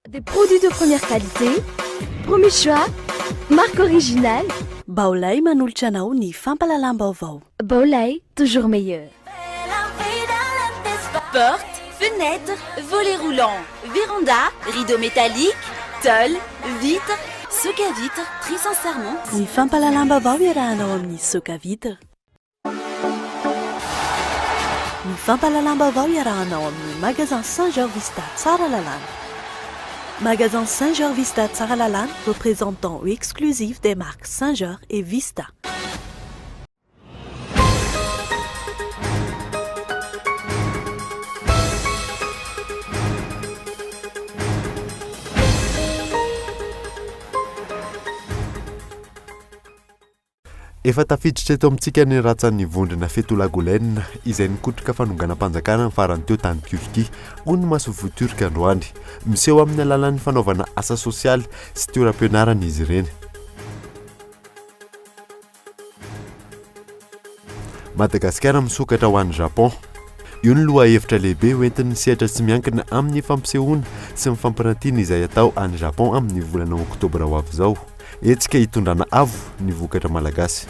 Des produits de première qualité, premier choix, marque originale. Baolay manolotra anao ny fampalalam-baovao. Baolay, toujours meilleur. Portes, fenêtres, volets roulants, véranda, rideaux métalliques, tôle, vitres, soc à vitres, très sincèrement. Ny fampalalam-baovao iarahanao amin'ny soka vitre. Ny fampalalam-baovao iarahanao amin'ny magasin Saint-Georges Vista tsara lalàna. Magasin Saint-Georges Vista tsara lalàna, représentant exclusif des marques Saint-Georges et Vista. Efa tafiditra eto amintsika ny ratsan'ny vondrona fetolagolaine izay nikotroka fanonganam-panjakana ny farany teo tany Turquie ho ny masovo turka androany miseho amin'ny alalan'ny fanaovana asa sosialy sy toeram-pianarana izy ireny. Madagasikara misokatra ho an'ny Japon. Io ny loha hevitra lehibe hoentin'ny sehatra tsy miankina amin'ny fampisehoana sy ny fampirantiana izay atao any Japon amin'ny volana oktobra ho avy izao. Etsika hitondrana avo ny vokatra malagasy.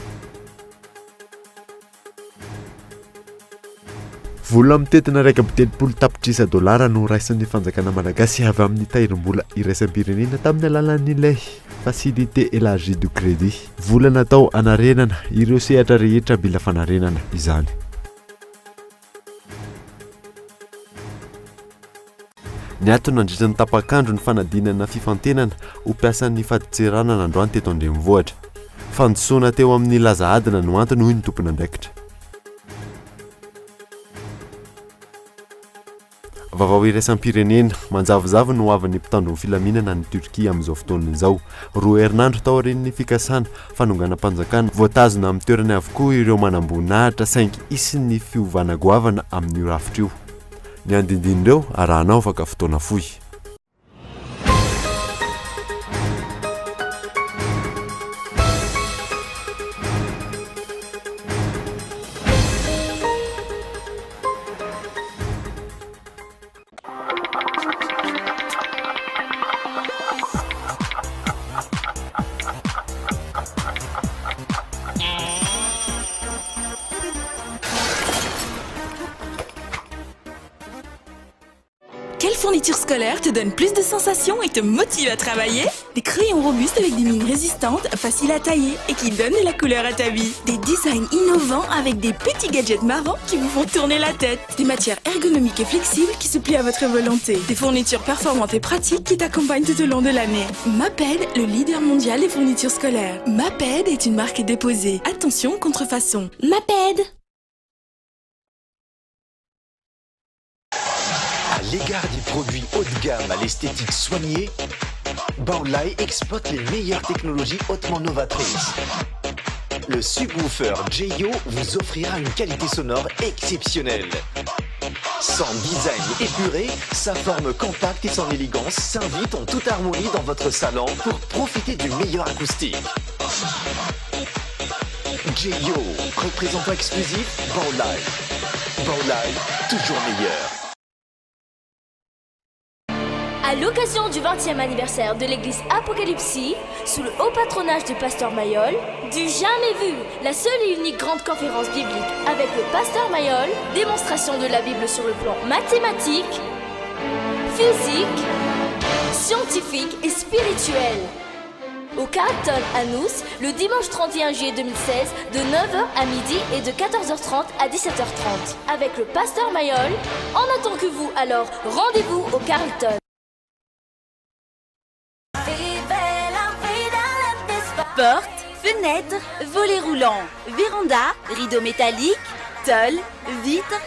Vola mitetina $1.7 tapitrisa no raisin'ny fanjakana malagasy avy amin'ny tahirim-bola iraisam-pirenena tamin'ny alalan'ilay facilité élargie du crédit. Vola natao anarenana ireo sehatra rehetra bila fanarenana izany. Ny atony nandritra ny tapakandro ny fanadinana fifantenana ho piasan'ny faditseranana androany teto andrenivohitra. Fandrosoana teo amin'ny laza adina no antony hoy ny tompon'andraikitra. Vaovao iraisam-pirenena manjavozavo no avan'ny mpitandro ny filaminana ny Turquie amin'izao fotoana izao. 2 herinandro tao aorian'ny fikasana fanonganam-panjakana voatazona amin'ny toerany avokoa ireo manam-boninahitra saingy isin'ny fiovana goavana amin'io rafitra io. Ny andindinireo arahanao afaka fotoana fohy. Quelle fourniture scolaire te donne plus de sensations et te motive à travailler? Des crayons robustes avec des mines résistantes, faciles à tailler et qui donnent de la couleur à ta vie. Des designs innovants avec des petits gadgets marrants qui vous font tourner la tête. Des matières ergonomiques et flexibles qui se plient à votre volonté. Des fournitures performantes et pratiques qui t'accompagnent tout au long de l'année. Maped, le leader mondial des fournitures scolaires. Maped est une marque déposée. Attention, contrefaçon. Maped. À l'égard des produits haut de gamme à l'esthétique soignée, Baolay exploite les meilleures technologies hautement novatrices. Le subwoofer JYO vous offrira une qualité sonore exceptionnelle. Son design épuré, sa forme compacte et son élégance s'invitent en toute harmonie dans votre salon pour profiter du meilleur acoustique. JYO, représentant exclusif, Baolay. Baolay, toujours meilleur. À l'occasion du 20e anniversaire de l'église Apocalypsie, sous le haut patronage du pasteur Mayol, du jamais vu, la seule et unique grande conférence biblique avec le pasteur Mayol, démonstration de la Bible sur le plan mathématique, physique, scientifique et spirituel. Au Carlton à Nous, le dimanche 31 juillet 2016, de 9h à midi et de 14h30 à 17h30, avec le pasteur Mayol. On attend que vous, alors rendez-vous au Carlton. Portes, fenêtres, volets roulants, véranda, rideaux métalliques, tôle, vitres.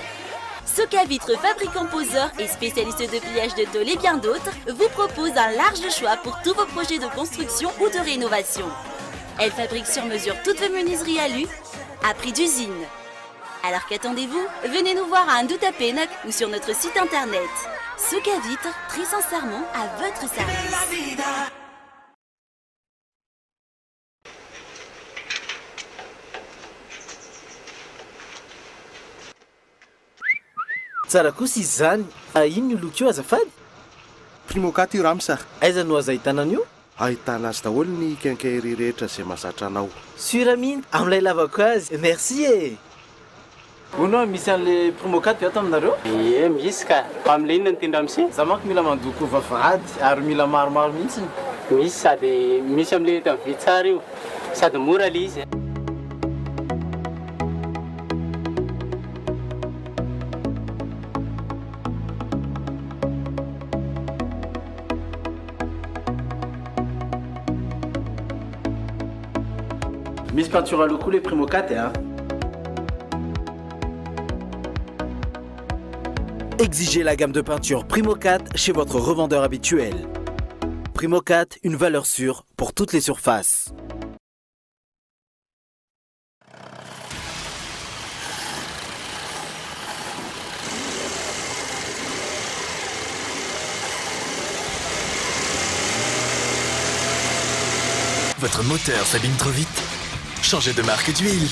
Soc à vitres, fabricant poseurs et spécialistes de pliage de tôle et bien d'autres vous propose un large choix pour tous vos projets de construction ou de rénovation. Elle fabrique sur mesure toutes vos menuiseries alu à prix d'usine. Alors qu'attendez-vous? Venez nous voir à Ndouta Pénac ou sur notre site internet. Soc à vitres, très sincèrement à votre service. Tsara kosa izy zany. Ino ny loko io azafady? Primokat io ramsa. Aiza no aza hitanana io? Ahitana azy daholo ny quincaillerie rehetra izay mahazatra anao. Sura mihitsy amin'ilay lavako azy. Merci e. Onao misy an'le Primokat ato aminareo? Misy ka. Fa amin'ilay inona ny tendra misy? Za manko mila mandoko vavahady ary mila maromaro mihitsy. Misy sady misy amin'ilay eto amin'ny vitsara io. Sady mora le izy. Misy peinture à locaux les Primokat hein. Exigez la gamme de peinture Primokat chez votre revendeur habituel. Primokat, une valeur sûre pour toutes les surfaces. Votre moteur s'abîme trop vite? Changez de marque d'huile.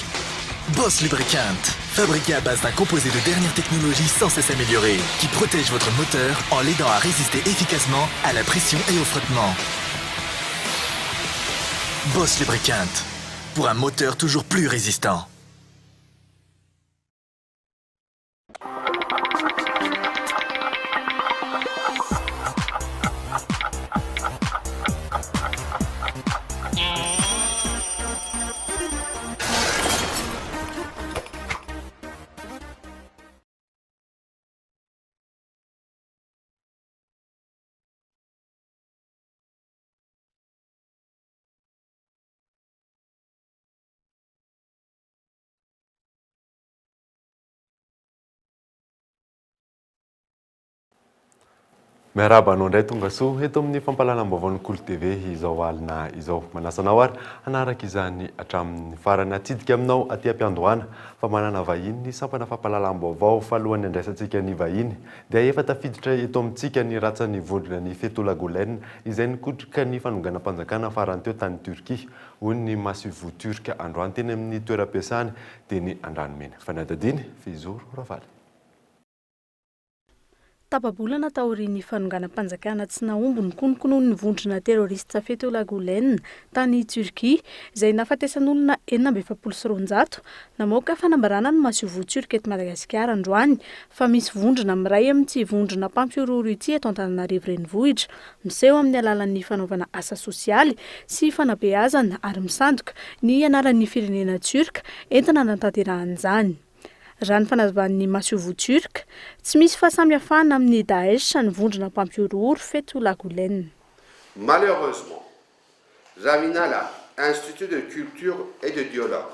Boss Lubricant, fabriqué à base d'un composé de dernière technologie sans cesse amélioré, qui protège votre moteur en l'aidant à résister efficacement à la pression et au frottement. Boss Lubricant, pour un moteur toujours plus résistant. Miaraba anao ndray tonga soa eto amin'ny fampalalam-baovan'ny Kolo TV izao alina izao. Manasanao ary hanaraka izany hatramin'ny farany atsidika aminao aty am-piandohana fa manana vahiny ny sampana fampalalam-baovao fa alohan'ny andraisantsika ny vahiny dia efa tafiditra eto amintsika ny ratsan'ny vondrona ny Fetollah Gülen izay nikotrika ny fanonganam-panjakana farany teo tany Turkia hoy ny Masivo Turka androany teny amin'ny toeram-piasany dia ny Andranomena. Fanadadiny Fizoro Ravaly. Tapabolana taorian'ny fanonganam-panjakana tsy naomby ny konokonohon'ny vondrona terrorista Fetollah Gülen tany Turkia izay nahafatesan'olona 720 namoaka fanambarana ny Masivo Turka eto Madagasikara androany fa misy vondrona miray amin'ity vondrona mpampiororo ity eto Antananarivo renivohitra miseho amin'ny alalan'ny fanaovana asa sosialy sy fanabeazana ary misandoka ny anaran'ny firenena Turka entina natanterahany. Raha ny fanaovan'ny Masivo Turka, tsy misy fahasamihafana amin'ny Daesh ny vondrona mpampiororo Fetollah Gülen. Malheureusement, Ravinala, Institut de Culture et de Dialogue.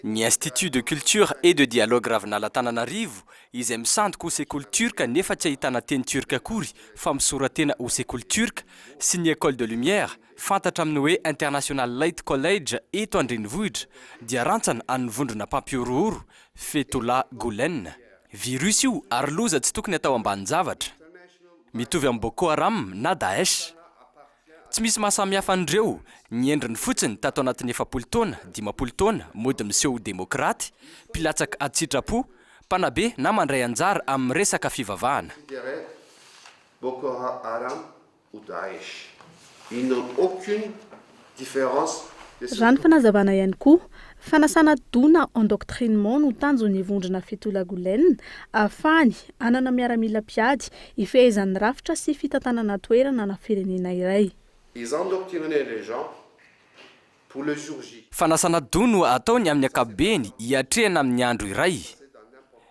Ny Institut de Culture et de Dialogue Ravinala Antananarivo izay misandoka ho sekoly turka nefa tsy ahitana teny turka akory fa misoratena ho sekoly turka sy ny École de Lumière fantatra amin'ny hoe International Light College eto Andrenivohitra dia rantsana an'ny vondrona mpampiororo Fetollah Gülen. Virus io ary loza tsy tokony atao ambanin-javatra. Mitovy amin'ny Boko Haram na Daesh. Tsy misy mahasamihafa an'ireo, ny endriny fotsiny tato anatin'ny 70 taona, 50 taona, mody miseho demokraty, mpilatsaka ady sitrapo, mpanabe na mandray anjara amin'ny resaka fivavahana. Boko Haram ou Daesh. Ils n'ont aucune différence. Raha ny fanazavana ihany koa, fanasana dona endoctrinement no tanjon'ny vondrona Fetollah Gülen ahafahany anana miaramila piady ifehezan'ny rafitra sy fitantanana toerana na firenena iray. Ils endoctrinaient les gens pour le jour J. Fanasana dona ataony amin'ny ankapobeny hiatrehana amin'ny andro iray.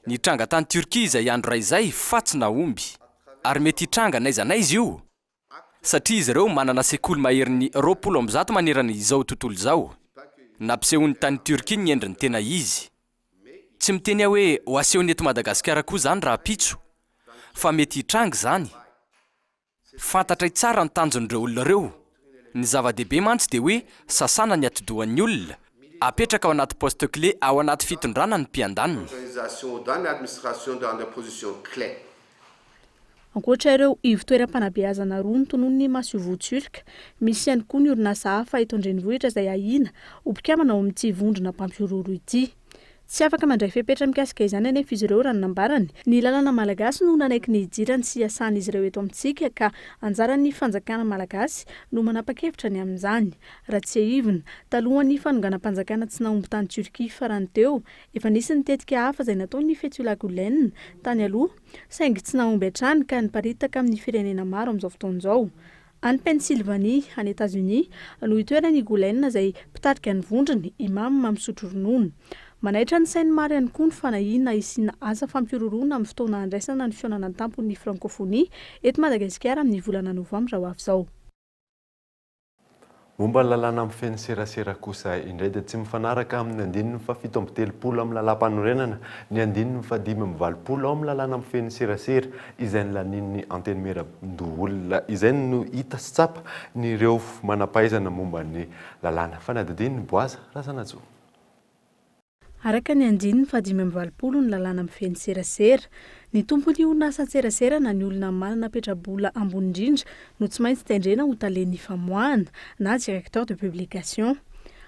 Ny tranga tany Turkia izay andro iray izay fa tsy naomby. Ary mety hitranga n'aiza n'aiza io. Satria izy ireo manana sekoly maherin'ny 20 manerana izao tontolo izao. Nampisehony tany Turkia ny endriny tena izy. Tsy miteny hoe ho asehony eto Madagasikara koa zany raha pitso. Fa mety hitranga zany. Fantatra tsara ny tanjon'ireo olona ireo. Ny zava-dehibe mantsy dia hoe sasana ny atidohan'ny olona. Apetraka ao anaty poste clé ao anaty fitondrana ny mpiandaniny. Dans l'administration dans des positions clés. Ankoatra ireo ivon-toeram-panabeazana roa ny tonon'ny Masivo Turka, misy ihany koa ny orinasa hafa eto Andrenivohitra izay ahina ho mpikambana ao amin'ity vondrona mpampiororo ity. Tsy afaka mandray fepetra mikasika izany anefa izy ireo raha nambarany. Ny lalàna malagasy no nanaiky ny jirany sy iasany izy ireo eto amintsika ka anjaran'ny fanjakana malagasy no manapa-kevitra ny amin'izany. Raha tsy aivina, talohan'ny fanonganam-panjakana tsy nahomby tany Turkia farany teo, efa nisy nitetika hafa izay nataony Fethullah Gulen tany aloha, saingy tsy nahomby hatrany ka niparitaka amin'ny firenena maro amin'izao fotoan'izao. Any Pennsylvanie, any États-Unis, no itoerany Gulen izay mpitarika ny vondrony imam mampisotro ronono. Manaitra ny sainy maro ihany koa ny fanahiana isiana asa fampiroroana amin'ny fotoana andraisana ny fionana tampon'ny francophonie eto Madagasikara amin'ny volana novambra ho avy izao. Momba ny lalàna amin'ny feno serasera kosa indray dia tsy mifanaraka amin'ny andininy fa 7-30 amin'ny lalam-panorenana, ny andininy fa 5-20 amin'ny lalàna amin'ny feno serasera izay nilanin'ny anteny Meramdoholona izay no hita sy tsapa ny ireo manampahaizana momba ny lalàna. Fanadidiny Boaza Razanatsoa. Araka ny andininy fa 5-20 ny lalàna amin'ny feno serasera, ny tompon'ny orinasa serasera na ny olona manana petrabola ambony indrindra no tsy maintsy tendrena ho talen'ny famoahana na directeur de publication.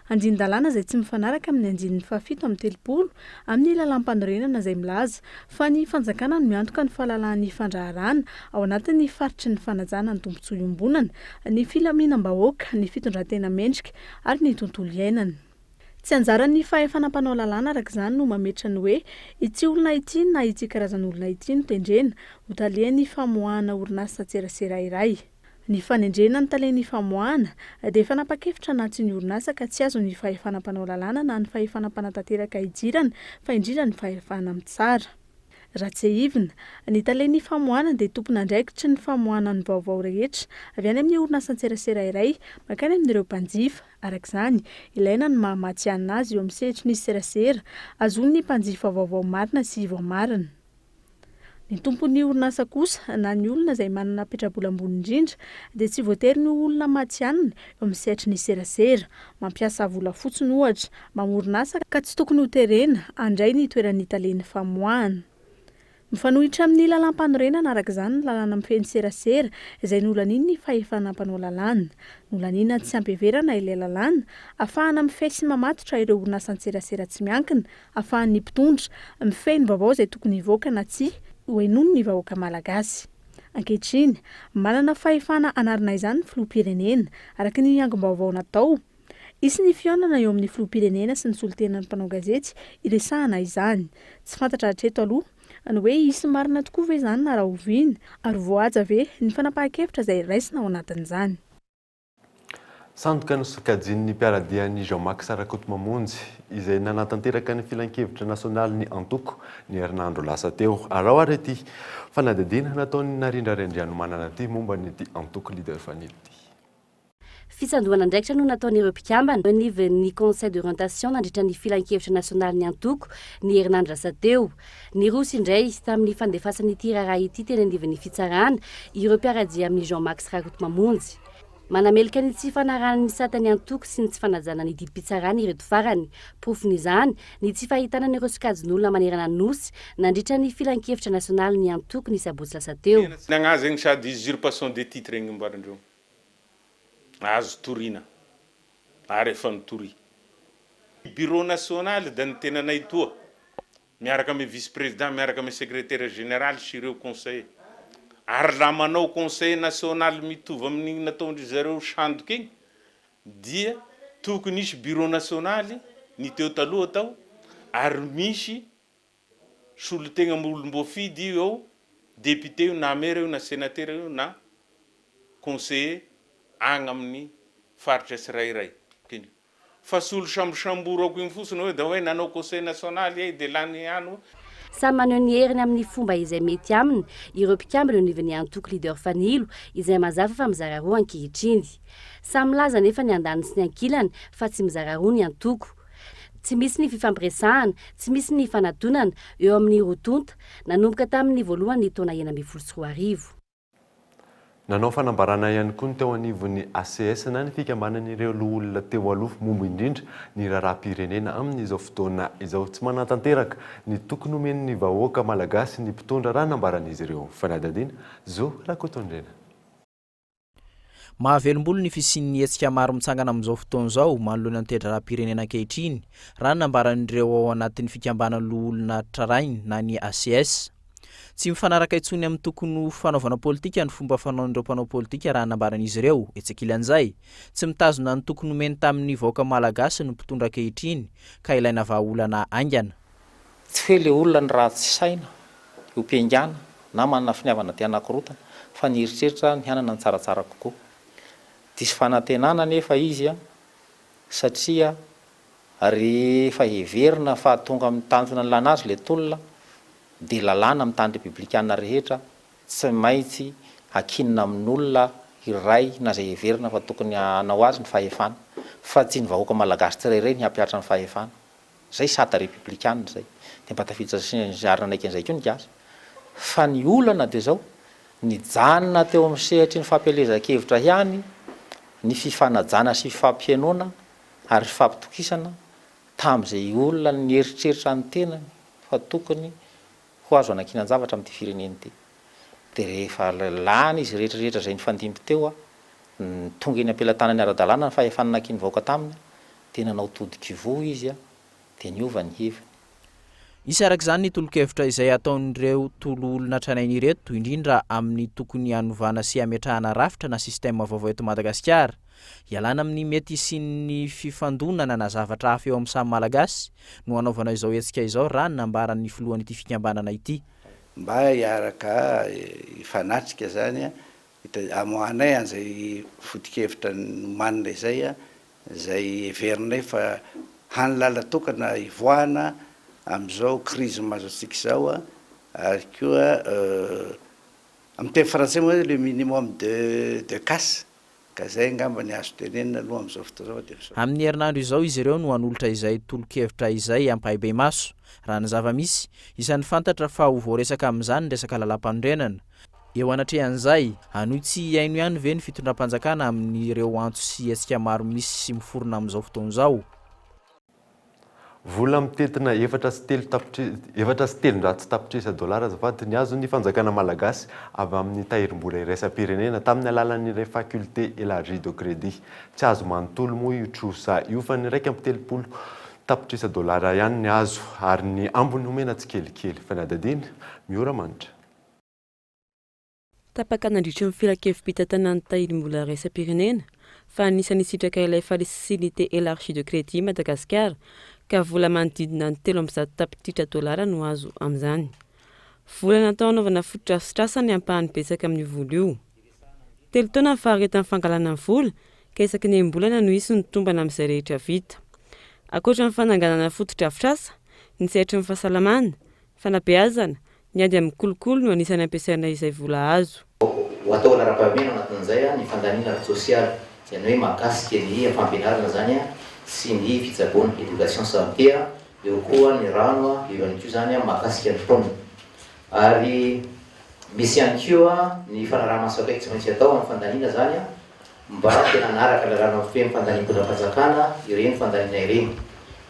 Andinin-dalàna izay tsy mifanaraka amin'ny andininy fa 7-30 amin'ny lalam-panorenana izay milaza fa ny fanjakana no miantoka ny fahalalan'ny fandraharana ao anatin'ny faritry ny fanajana ny tombontsoa iombonana, ny filaminam-bahoaka, ny fitondran-tena mendrika ary ny tontolo iainana. Tsy anjaran'ny fahefanam-panao lalàna araka izany no mametra ny hoe ity olona ity na ity karazan'olona ity no tendrena ho talehan'ny famoahana orinasa serasera iray. Ny fanendrena ny talen'ny famoahana dia efa nanapa-kevitra anatin'ny orinasa ka tsy azo ny fahefanam-panao lalàna na ny fahefanam-panatanteraka idirana fa indrindra ny fahefana amin'ny tsara. Raha tsy aivina, ny talen'ny famoahana dia tompona andraikitry ny famoahana ny vaovao rehetra avy any amin'ny orinasa serasera iray makany amin'ireo mpanjifa. Araka izany, ilaina ny mahamatsy azy eo amin'ny sehatry ny serasera azony mpanjifa vaovao marina sy voamarina. Ny tompon'ny orinasa kosa na ny olona izay manana petrabola ambony indrindra dia tsy voatery ny olona matsianina eo amin'ny sehatry ny serasera, mampiasa vola fotsiny ohatra, mamorinasa ka tsy tokony ho terena handray ny toeran'ny talen'ny famoahana. Mifanohitra amin'ny lalam-panorenana araka izany ny lalàna amin'ny feno serasera izay nolaniny ny fahefanam-panao lalàna. Nolanina tsy ampiheverana ilay lalàna, ahafahana mifehy sy mamatotra ireo orinasa serasera tsy miankina, ahafahan'ny mpitondra mifehy ny vaovao izay tokony hivoaka na tsy ho henono ny vahoaka malagasy. Ankehitriny, manana fahefana anarina izany ny filoham-pirenena araka ny angom-baovao natao. Isy ny fihaonana eo amin'ny filoham-pirenena sy ny solotenan'ny mpanao gazety iresahana izany. Tsy fantatra hatreto aloha ny hoe isy marina tokoa ve izany na raha oviana ary voahaja ve ny fanapahan-kevitra izay raisina ao anatin'izany. Sandoka ny sokajin'ny mpiaradian'i Jean-Marc Sarakoto Mamonjy izay nanatanteraka ny filan-kevitra nasionaly ny antoko ny herinandro lasa teo. Arao ary ity fanadidina nataony Narindra Rendrianomanana ity momba nyity antoko leader fanily ity. Fisandohana andraikitra no nataon'ireo mpikambana nivon'ny conseil d'orientation nandritra ny filan-kevitra nasionaly ny antoko ny herinandro lasa teo. Ny rosy indray tamin'ny fandefasan'ity raharaha ity teny anivon'ny fitsarana ireo mpiaradia amin'ny Jean-Marc Sarakoto Mamonjy. Manamelika ny tsy fanarahana ny satany antoko sy ny tsy fanajana ny didim-pitsarana ireto farany. Profon'izany ny tsy fahitana n'ireo sokajin'olona manerana ny nosy nandritra ny filan-kevitra nasionaly ny antoko ny sabotsy lasa teo. Nagnazy sady usurpation des titres regny mbarandreo. Azo torina ary efa nitori. Bureau national da ny tenanay toa miaraka amin'ny vice président miaraka amin'ny secrétaire général sy ireo conseil. Ary la manao conseil national mitovy amin'ny nataondry zareo sandoka igny dia tokony nisy bureau national ny teo taloha tao ary misy solotegna olombôfidy eo député io na maire io na sénateur io na conseiller agny amin'ny faritra tsirairay. Fa solo sambosamborako igny fotsiny hoe da hoe nanao conseil national de lany ano. Samy maneho ny heriny amin'ny fomba izay mety aminy ireo mpikambana nivon'ny antoko leader fanilo izay mazava fa mizara roa ankehitriny. Samy laza nefa ny andany sy ny ankilany fa tsy mizara roa ny antoko. Tsy misy ny fifampiresahana, tsy misy ny fanatonana eo amin'ny rotonta nanomboka tamin'ny voalohany taona 2024. Nanao fanambarana ihany koa ny teo anivon'ny ACS na ny fikambanan'ireo olona teo aloha momba indrindra ny raharaham-pirenena amin'izao fotoana izao tsy manatanteraka ny tokony omen'ny vahoaka malagasy ny mpitondra raha nambaran'izy ireo. Fanadadina Zo Rakotondrena. Mahavelombolo ny fisian'ny hetsika maro mitsangana amin'izao fotoana izao manoloana ny tedraram-pirenena ankehitriny raha nambaran'ireo ao anatin'ny fikambanan'ny olona trarainy na ny ACS. Tsy mifanaraka intsony amin'ny tokony fanaovana politika ny fomba fanaon'ireo mpanao politika raha nambaran'izy ireo, etsekilan'izay tsy mitazona ny tokony omeny tamin'ny vahoaka malagasy ny mpitondra ankehitriny ka ilaina vahaolana aingana. Tsy hoe le olona ny ratsy saina io mpiaingana na manana finiavana ty anankirotana fa ny eritreritra ny hanana ny tsaratsara kokoa. Disy fanantenana nefa izy satria rehefa heverina fa tonga amin'ny tanjona ny lana azy le tolona dia lalàna amin'ny tany republikana rehetra tsy maintsy hakinina amin'olona iray na zay heverina fa tokony hanao azy ny fahefana fa tsy ny vahoaka malagasy tsirairay ny hampiatra ny fahefana. Zay sata republikana zay dia mba tafiditra naiky an'izay koa ny gasy fa ny olana dia zao nijanona teo amin'ny sehatry ny fampielezan-kevitra ihany ny fifanajana sy fifampienoana ary fifampitokisana tamin'izay olona ny eritreritra ny tenany fa tokony ho azo anakinan-javatra amin'ity fireneny ity. Dia rehefa lany izy rehetrarehetra izay nifandimby teo tonga eny ampelantanany ara-dalàna ny fahefana nakiany vahoaka taminy dia nanao todi-kivoa izy dia niova ny heviny. Isy arak'izany ny tolo-kevitra izay ataon'ireo tolo olona tranainy ireto indrindra amin'ny tokony hanovana sy hametrahana rafitra na sistema vaovao eto Madagasikara, ialana amin'ny mety sy ny fifandonana na zavatra hafa eo amin'ny samy malagasy no hanaovana izao hetsika izao raha nambaran'ny filohan'ity fikambanana ity. Mba hiaraka ifanatrika zany amohanay an'izay foto-kevitra nomanina izay zay heverinay fa hanylala tokana ivoahana amin'izao crise mahazo antsika izao ary koa amin'ny teny français moa le minimum de casse ka zay ngamba ny azo tenenina aloha amin'izao fotoana izao. Amin'ny herinandro izao izy ireo no hanolotra izay tolo-kevitra izay ampahibay maso raha ny zava-misy isan'ny fantatra fa ho voaresaka amin'izany resaka lalam-panorenana. Eo anatrehan'izay anoy tsy haino ihany ve ny fitondram-panjakana amin'ireo antso sy hetsika maro misy sy miforona amin'izao fotoana izao. Vola mitetina efatra sy telonjato tapitrisa dolara azafady ny azo ny fanjakana malagasy avy amin'ny tahirim-bola iraisam-pirenena tamin'ny alalan'ireo faculté élargie de crédit. Tsy azo manontolo moa io trosa io fa ny raika amby 30 tapitrisa dolara ihany ny azo ary ny ambony omena tsy kelikely fa ny adadiny miora manitra. Tapaka nandritry ny firakevim-pitantanany tahirim-bola iraisam-pirenena fa anisany sitraka ilay facilité élargie de crédit Madagasikara ka vola manodidina ny 300 tapitrisa dolara no azo amin'izany. Vola natao anaovana fototrasitrasany ampahany betsaka amin'ny vola io. 3 taona ny faharetan'ny fangalana ny vola ka isaky ny embolana no isy ny tombana amin'izay rehetra vita. Ankoatra ny fananganana fototraftrasa, ny sehatra ny fahasalamana, fanabeazana, ny ady amin'ny kolokolo no anisany ampiasaina izay vola azo. Atao lara-pahamena anatin'izay ny fandaniana sosialy izany hoe mahakasika ny fampianarana zany sy ny fitsaboana éducation santé eo koa ny rano eo ihany koa zany mahakasika ny taona ary misy ihany koa ny fanaraha-maso akaiky tsy maintsy atao amin'ny fandaniana zany mba tena anaraka lalàna feno fandaniam-podram-panjakana ireny fandaniana ireny.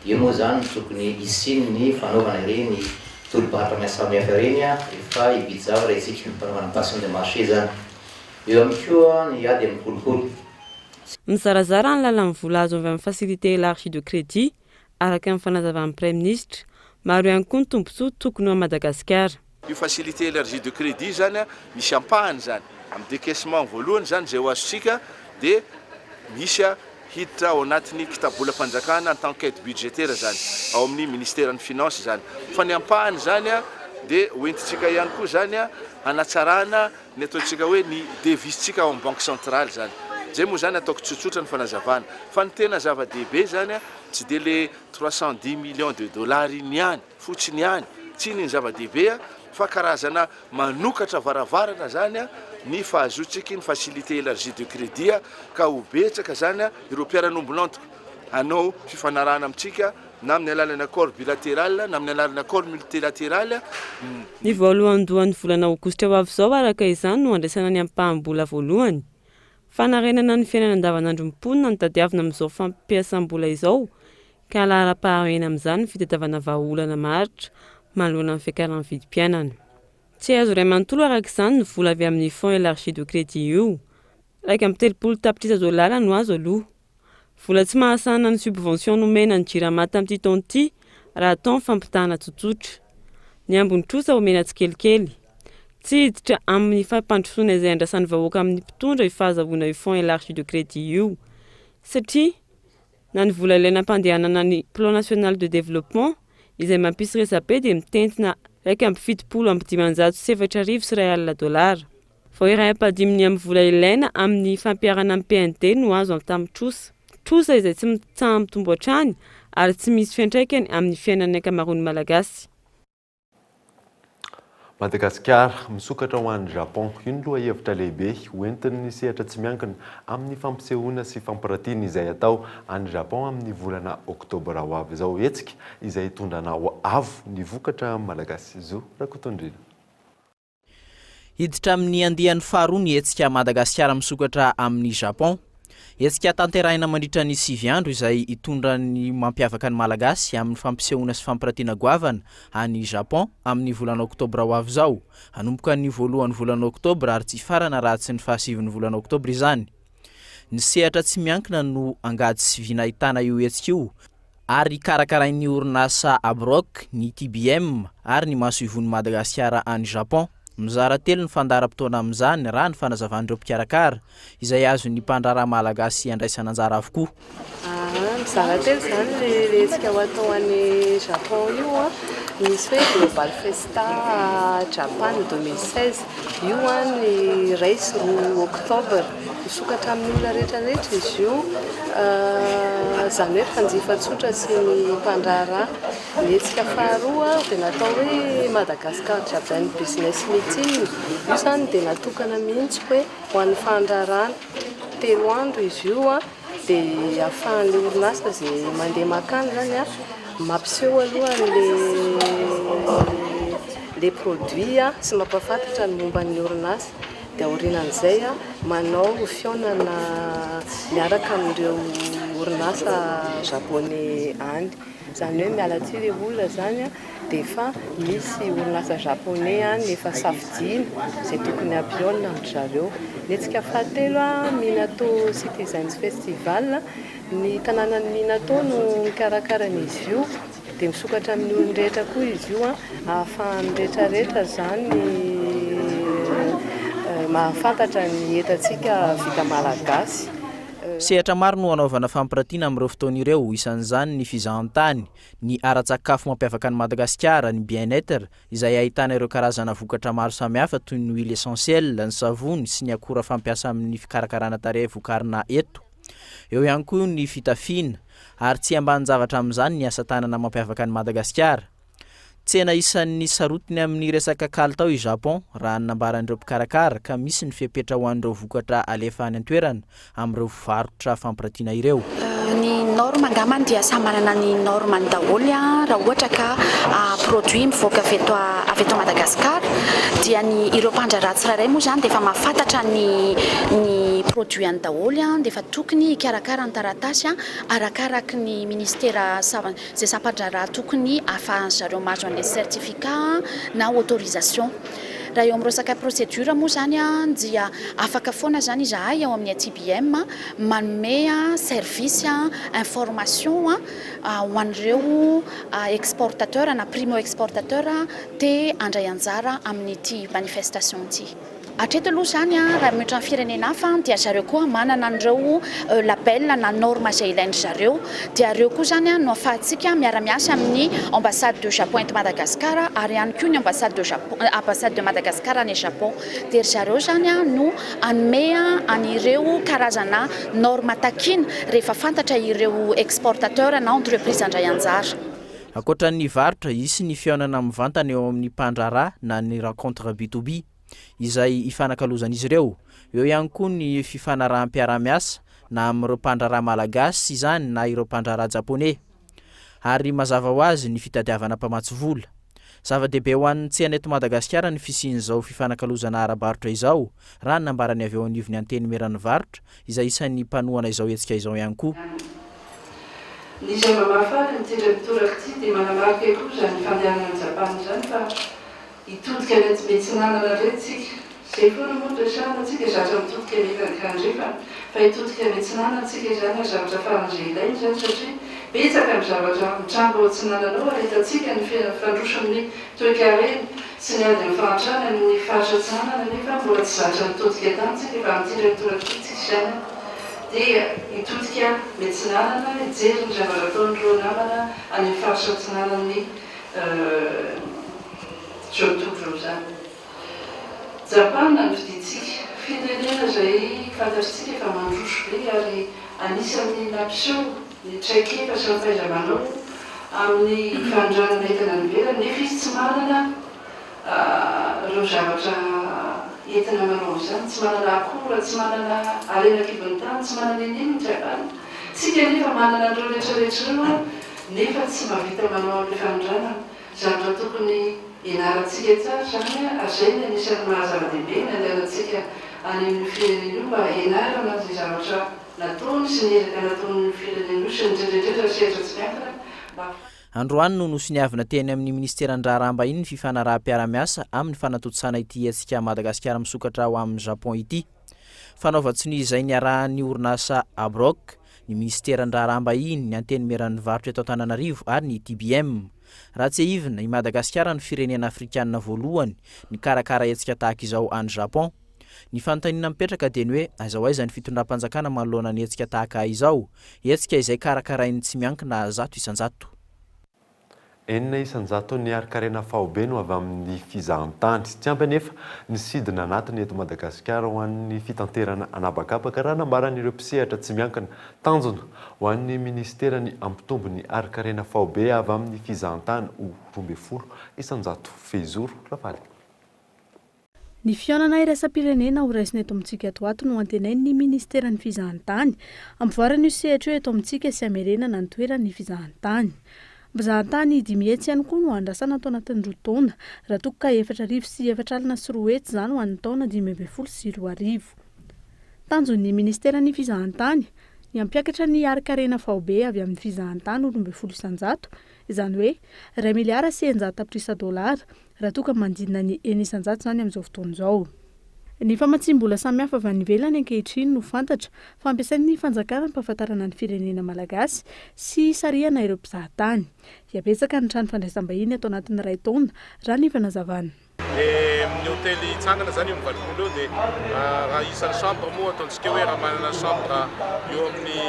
Io moa zany tokony isiny ny fanaovana ireny tolo-bahatra miasamihafa ireny rehefa hividy zavatra isika ny fanaovana passion de marché zany. Eo ihany koa ny ady amin'ny kolokolo. Mizarazara ny lalan'ny vola azo avy amin'ny facilité élargie de crédit araka ny fanazavan'ny Premier ministre, maro ihany koa ny tombontsoa tokony ao Madagasikara. Io facilité élargie de crédit zany misy ampahany zany amin'ny décaissement voalohany zany zay ho azontsika dia misy hiditra ao anatin'ny kitabolam-panjakana en tant qu'aide budgétaire zany ao amin'ny ministère ny finance zany. Fa ny ampahany zany dia hoentintsika ihany koa zany hanatsarana ny ataontsika hoe ny devisetsika ao amin'ny banque centrale zany. Zay moa zany ataoko tsotsotra ny fanazavana fa ny tena zava-dehibe zany tsy dia le 310 millions de dollars iny ihany fotsiny ihany tsy ny zava-dehibe fa karazana manokatra varavarana zany ny fahazotsika ny facilité élargie de crédit ka ho betsaka zany ireo mpiara-nombona antoka hanao fifanarahana amintsika na amin'ny alalan'ny accord bilatéral na amin'ny alalan'ny accord multilatéral. Ny voalohandohan'ny volana aogositra ho avy izao araka izany no andraisana ny ampaham-bola voalohany. Fanarenana ny fiainana andavanandro mponina ny tadiavina amin'izao fampiasam-bola izao ka lahara-pahamena amin'izany ny fitadiavana vahaolana maritra manoloana amin'ny fiakaran'ny vidim-piainana. Tsy azo iray manontolo araka izany ny vola avy amin'ny fonds élargie de crédit io. raika amin'ny telopolo tapitrisa dolara no azo aloha. Vola tsy mahasana ny subvention nomena ny jirama tamin'ity taona ity raha atao fampitana tsotsotra. Ny ambony trosa omena tsikelikely. Tsy hiditra amin'ny fampandrosoana izay andrasan'ny vahoaka amin'ny mpitondra fahazahoana io fonds élargi de crédit io. Satria na ny vola ilaina ampandehanana ny plan national de développement izay mampisy resabe dia mitentina $1,580,700 vao $1.5 amin'ny vola ilaina amin'ny fampiarana amin'ny PND no azo tamin'ny trosa. Trosa izay tsy mitsaha mitombo hatrany ary tsy misy fiantraikany amin'ny fiainan'ny ankamaroan'ny malagasy. Madagasikara misokatra ho an'ny Japon. Io loha hevitra lehibe hoentin'ny sehatra tsy miankina amin'ny fampisehoana sy fampiratiana izay atao an'ny Japon amin'ny volana Oktobra ho avy izao. Hetsika izay hitondrana avo ny vokatra malagasy. Zo Rakotondrina. Hiditra amin'ny andian'ny faharoa ny hetsika Madagasikara misokatra amin'ny Japon. Hetsika tanterahina mandritra ny 9 andro izay hitondra ny mampiavaka ny malagasy amin'ny fampisehoana sy fampiratiana goavana any Japon amin'ny volana Oktobra ho avy izao. Hanomboka ny voalohan'ny volana Oktobra ary tsy farana raha tsy ny 7 volana Oktobra izany. Ny sehatra tsy miankina no angady sy viana ahitana io hetsika io ary karakarain'ny orinasa Abrok, ny TBM ary ny maso ivon'ny Madagasikara any Japon. Mizara telo ny fandaharam-potoana amin'izany raha ny fanazavandreo mpikarakara izay azo ny mpandraraha malagasy andraisana anjara avokoa. Mizara telo izany le hetsika ho atao any Japon io misy hoe Global Festa Japan 2016 io ny race roa Oktobra misokatra amin'ny olona rehetrarehetra izy io zany hoe mpanjifa tsotra sy ny mpandraraha. Ny hetsika faharoa dia natao hoe Madagascar Japan Business Meeting io zany dia natokana mihitsy hoe ho an'ny fandrarahana 3 andro izy io dia ahafahan'le orinasa izay mandeha makany zany mampiseho aloha le produit sy mampafantatra ny momba ny orinasa dia aorianan'izay manao fionana miaraka amin'ireo orinasa japonais any. Zany hoe miala tsia le olona zany dia efa misy orinasa japonais any efa safidiana izay tokony hampiona amin'ny zareo. Ny hetsika fahatelo Minato Citizens Festival ny tanànan'ny Minato no mikarakaran'izy io dia misokatra amin'ny olon-drehetra koa izy io ahafahan'ny rehetrarehetra zany mahafantatra ny entantsika vita malagasy. Sehatra maro no anaovana fampiratiana amin'ireo fotoana ireo, isan'izany ny fizahan-tany, ny ara-tsakafo mampiavaka ny Madagasikara, ny bien-être izay ahitana ireo karazana vokatra maro samihafa toy ny huile essentielle, ny savony sy ny akora fampiasa amin'ny fikarakarana tarehy vokarina eto. Eo ihany koa ny fitafiana ary tsy ambany zavatra amin'izany ny asa tanana mampiavaka ny Madagasikara. Tsena isan'ny sarotiny amin'ny resaka kalitao i Japon raha nambaran'ireo mpikarakara ka misy ny fepetra ho an'ireo vokatra alefa any an-toerana amin'ireo varotra fampiratiana ireo. Ny norme angambany dia samy manana ny normany daholo raha ohatra ka produit mivoaka avy eto Madagasikara dia ny ireo mpandraraha tsirairay moa zany dia efa mahafantatra ny produit any daholo dia efa tokony hikarakara ny taratasy arakaraky ny ministera zay sampandraraha tokony ahafahan'ny zareo mahazo an'ilay certificat na autorisation. Raha eo amin'ny resaka procédure moa zany dia afaka foana zany izahay ao amin'ny TBM manome service information ho an'ireo exportateur na primo exportateur te handray anjara amin'ity manifestation ity. Hatreto aloha zany raha mihatra amin'ny firenena hafa dia zareo koa manana an'ireo label na norme izay ilainy zareo dia ireo koa zany no ahafahantsika miara-miasa amin'ny ambassade de Japon eto Madagasikara ary ihany koa ny ambassade de Madagasikara any Japon dia zareo zany no anome an'ireo karazana norme takina rehefa fantatra ireo exportateur na entreprise handray anjara. Ankoatran'ny varotra isy ny fihaonana amin'ny vantana eo amin'ny mpandraraha na ny rencontre B2B izay ifanakalozan'izy ireo. Eo ihany koa ny fifanarahanm-piara-miasa na amin'ireo mpandraraha malagasy izany na ireo mpandraraha japonais ary mazava ho azy ny fitadiavana mpamatsy vola. Zava-dehibe ho an'ny tsena eto Madagasikara ny fisian'izao fifanakalozana ara-barotra izao raha nambarany avy eo anivony anteny meran'ny varotra izay isan'ny mpanohana izao hetsika izao ihany koa. Ny izay mamafaly mitendry mitoraka ity dia manamarika koa zany fandehanana ny Japana zany fa hitodika ny tsy metsinanana iretsika zay foana moa resanantsika zavatra mitodika mekanikandrefa fa hitodika metsinana antsika zany zavatra faran'izay ilainy zany satria betsaka amin'ny zavatra mitrambo ao atsinananao ahitantsika ny fandroso amin'ny toekareny sy ny ady ny fahantrana ny faritra tsinanana nefa mbola tsy zatra mitodika tantsika fa mitindra mitoratotsika zany dia hitodika metsinanana hijery ny zavatra ataony reo namana any faritra tsinanany jotokro zany Japana ny vidintsika firenena izay fantatritsika efa mandroso be ary anisan'ny nampiseho ny traikefa sy ny fahaiza-manao amin'ny fanondranana entana nivelany nefa izy tsy manana ireo zavatra entina manao izany tsy manana akora tsy manana arenakibony tany tsy manana eneny ny Japana tsika nefa manana an'ireo rehetrarehetra ireo nefa tsy mahavita manao amin'ny fanondranana zavatra tokony ianarantsika tsara zany azay ny anisan'ny mahazava-dehibe ny andehanantsika any amin'ny firenena io mba ianarana izay zavatra nataony sy ny eraka nataon'ny firenena io sy ny rehetrarehetra sehatra tsy miankina androany no nosiniavina teny amin'ny ministeran-draha ramba-iny ny fifanaraha-piaramiasa amin'ny fanatotsana ity antsika Madagasikara misokatra ho amin'ny Japon ity fanaovatsy ny izay niarahan'ny orinasa Abrok ny ministeran-draha ramba-iny ny anteny-meran'ny varotra eto Antananarivo ary ny TBM raha tsy ivina i Madagasikara ny firenena afrikanina voalohany ny karakara etsika tahaka izao any Japon ny fanontaniana mipetraka dia ny hoe aiza ho aiza ny fitondram-panjakana manoloana ny etsika tahaka izao etsika izay karakarainy tsy miankina 100 isan-jato enina isan-jato ny arikarena faobe no avy amin'ny fizahantany tsy ampy anefa ny sidina anatiny eto Madagasikara ho an'ny fitanterana anabakabaka raha nambaran'ireo mpisehatra tsy miankina tanjona ho an'ny ministerany ampitombo ny arikarena faobe avy amin'ny fizahantany ho 12 isan-jato fehizoro rafaly. Ny fiaonana iraisam-pirenena ho raisina eto amintsika ato no antenainy ny ministeran'ny fizahantany ampivoarany io sehatra eto amintsika sy amerenana ny toeran'ny fizahantany. Mizahantany 5 hetsy ihany koa no andrasana tao anatin'ny 2 taona raha toa ka 4,4 hetsy zany ho an'ny taona 2020. Tanjon'ny ministeran'ny fizahantany ny ampiakatra ny arikarena faobe avy amin'ny fizahantany 12 isan-jato izany hoe $1,600 raha toa ka mandinina ny 1 isan-jato zany amin'izao fotoana izao. Ny famatsim-bola samihafa avy any ivelany ankehitriny no fantatra fampiasain'ny fanjakana ny mpahafantarana ny firenena malagasy sy sarihana ireo mpizahatany. Hiabetsaka ny trano fandraisam-bahiny atao anatin'ny 2 taona raha ny fanazavana. Amin'ny hotely itsangana zany eo mivalopolo eo dia raha isan'ny chambre moa ataontsika hoe raha manana chambre eo amin'ny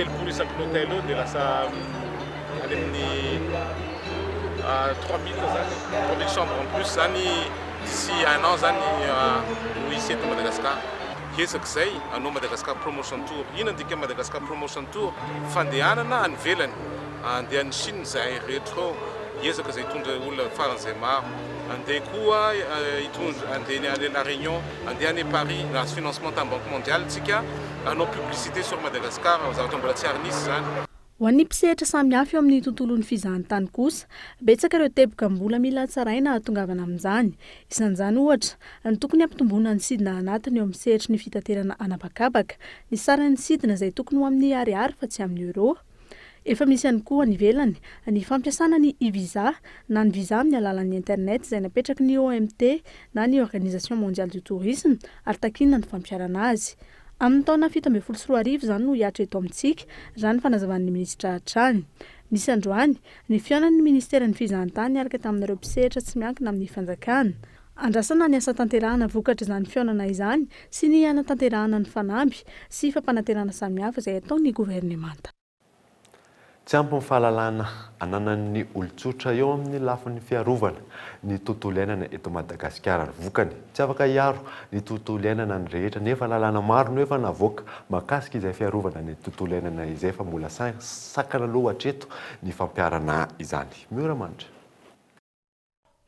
3 isaky hôtel eo dia lasa any amin'ny 3,000 zany 3,000 chambre en plus zany d'ici 1 an zany no isy eto Madagasikara. Ezak'izay anao Madagascar Promotion Tour. Ino andika Madagascar Promotion Tour? Fandehanana any ivelany, andehan'ny Chine zay rehetra ao. Ezaka izay hitondra olona faran'izay maro. Andeha koa hitondra andeha any La Réunion, andeha any Paris, raha financement ta Banque mondiale tsika, anao publicité sur Madagascar, zavatra mbola tsy ary nisy zany. Ho an'ny mpisehatra samihafa eo amin'ny tontolon'ny fizahantany kosa, betsaka ireo teboka-mbola mila tsaraina hatongavana amin'izany. Isan'izany ohatra, ny tokony hampitomboana ny sidina anatiny eo amin'ny sehatry ny fitaterana anabakabaka, ny saran'ny sidina izay tokony ho amin'ny ariary fa tsy amin'ny euro. Efa misy ihany koa ny ivelany, ny fampiasana ny e-visa na ny visa amin'ny alalan'ny internet izay napetraky ny OMT na ny Organisation Mondiale du Tourisme ary takinana ny fampiarana azy. Amin'ny taona 2017 zany no hiatra eto amintsika, izany fanazavan'ny minisitra hatrany. Nisy androany, ny fiaonan'ny ministeran'ny fizahantany araka tamin'ireo mpisehatra tsy miankina amin'ny fanjakana. Andrasana ny asa tanterahana vokatra izany fiaonana izany sy ny anatanterahana ny fanamby sy fampananterana samihafa izay ataon'ny governemanta. Tsy ampy ny fahalalana ananan'ny olon-tsotra eo amin'ny lafin'ny fiarovana ny tontolo iainana eto Madagasikara vokany. Tsy afaka hiaro ny tontolo iainana ny rehetra nefa lalàna maro no efa navoaka mahakasika izay fiarovana ny tontolo iainana izay fa mbola sakana aloha hatreto ny fampiarana izany. Miora manitra.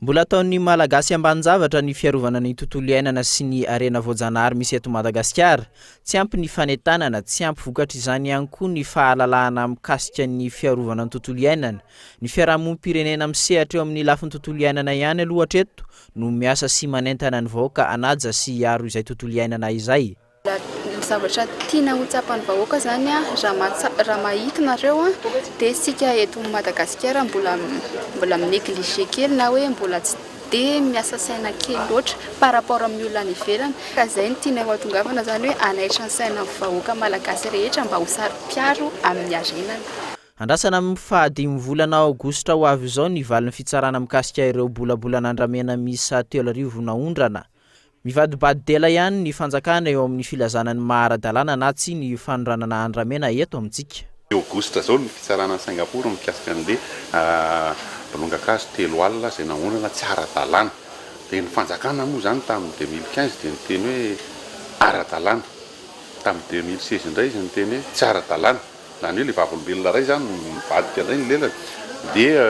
Mbola ataon'ny malagasy ambanin-javatra ny fiarovana ny tontolo iainana sy ny arena voajanahary misy eto Madagasikara. Tsy ampy ny fanentanana, tsy ampy vokatra izany ihany koa ny fahalalahana mikasika ny fiarovana ny tontolo iainana. Ny fiarahamonim-pirenena misehatra eo amin'ny lafin'ny tontolo iainana ihany aloha hatreto no miasa sy manentana ny vahoaka anaja sy hiaro izay tontolo iainana izay. Zavatra tiana ho tsapan'ny vahoaka zany raha mahita nareo dia sika eto Madagasikara mbola mineglige kely na hoe mbola dia miasa saina kely loatra par rapport amin'ny olona any ivelany ka izay no tiana ho atongavana zany hoe anaitra ny saina ny vahoaka malagasy rehetra mba ho sary-piaro amin'ny arenany. Andrasana amin'ny fahadimy volana aogositra ho avy izao ny valin'ny fitsarana mikasika ireo bolabolan'andramena miisa 3,000 naondrana. Mivadibady dela ihany ny fanjakana eo amin'ny filazana ny maharadalàna na tsy ny fanoranana andramena eto amintsika. Aogositra zao ny fitsarana ny Singapour mikasika an'ilay bolongakazo 3 alina izay naondrana tsy ara-dalàna. Dia ny fanjakana moa zany tamin'ny 2015 dia niteny hoe ara-dalàna. Tamin'ny 2016 indray izy niteny hoe tsy ara-dalàna. Zany hoe le vavolombelona ray zany mivadika indray ny lelany. Dia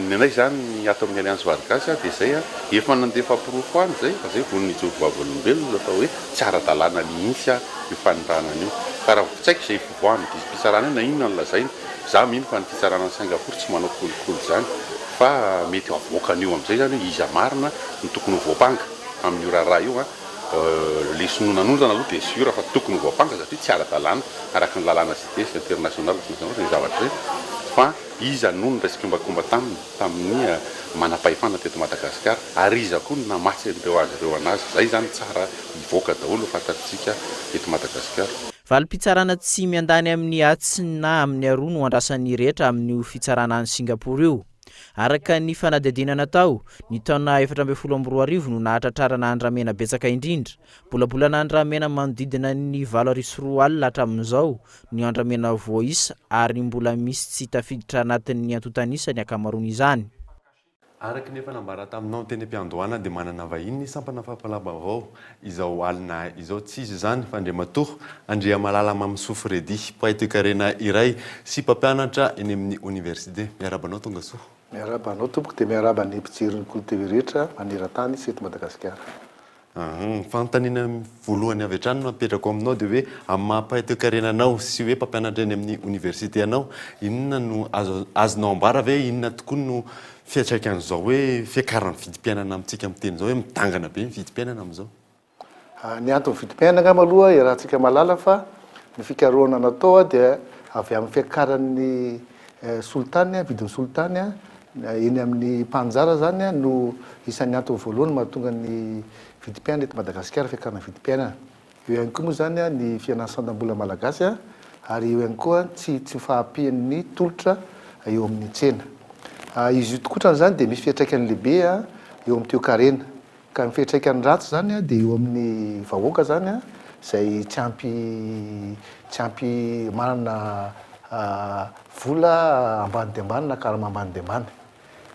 nenay zany ato amin'ny Alliance Vargasy dia zay efa nandefa pirofo any zay fa zay vony nijoro vavolombelona fa hoe tsy ara-dalàna mihitsy io fanondranana io. Ka raha tsy haiko izay fivoahany fitsarana na inona no lazainy. Za mino fa ny fitsarana ny Singapour tsy manao kolokolo zany fa mety avoakan'io amin'izay zany hoe iza marina ny tokony voapanga amin'ny raharaha io le sononan'ondrana aloha dia sûr fa tokony voapanga satria tsy ara-dalàna araka ny lalàna zitesy international ny zavatra zay fa iza no ny resak'ombakomba tamin'ny manam-pahefana teto Madagasikara ary iza koa no namatsy an'ireo azy ireo anazy. Zay zany tsara mivoaka daholo fantatsika teto Madagasikara. Valim-pitsarana tsy miandany amin'ny atsy na amin'ny aroa no andrasan'ny rehetra amin'ny fitsarana any Singapour io. Araka ny fanadidina natao, ny taona 2012 no nahatratrarana andramena betsaka indrindra. Bolabolana andramena manodidina ny 7,4 alina hatramin'izao ny andramena voaisa ary mbola misy tsy tafiditra anatin'ny antotanisa ny akamaroany izany. Araka nefa nambara taminao teny am-piandohana dia manana vahiny sampana fampalaba avao izao alina izao tsy izy zany fa Andriamatoa Andrea Malalama Misofredy poète-karena iray sy mpampianatra eny amin'ny université. Miarabanao tonga soa. Miarabanao tompoko dia miaraba ny mpijery ny kolotevy rehetra maneran-tany sy eto Madagasikara. Fanontaniana voalohany avy hatrany napetrako aminao dia hoe amin'ny maha-poète-karenanao sy hoe mpampianatra eny amin'ny université anao, inona no azonao ambara ve inona tokoa no fiantraikan'izao hoe fiakaran'ny vidim-piainana amintsika amin'ny teny izao hoe midangana be ny vidim-piainana amin'izao? Ny antony vidim-piainana maloha iarahantsika malala fa ny fikarohana natao dia avy amin'ny fiakaran'ny solitany vidin'ny solitany eny amin'ny mpanjara zany no isan'ny antony voalohany mahatonga ny vidim-piainana eto Madagasikara fiakarana vidim-piainana. Eo ihany koa moa zany ny fianan-sandam-bola malagasy ary eo ihany koa tsy fahampian'ny tolotra eo amin'ny tsena. Izy io tokotrany zany dia misy fiantraikany lehibe eo amin'ny toe-karena ka ny fiantraikany ratsy zany dia eo amin'ny vahoaka zany izay tsy ampy manana vola ambany dia ambany na karama ambany dia ambany.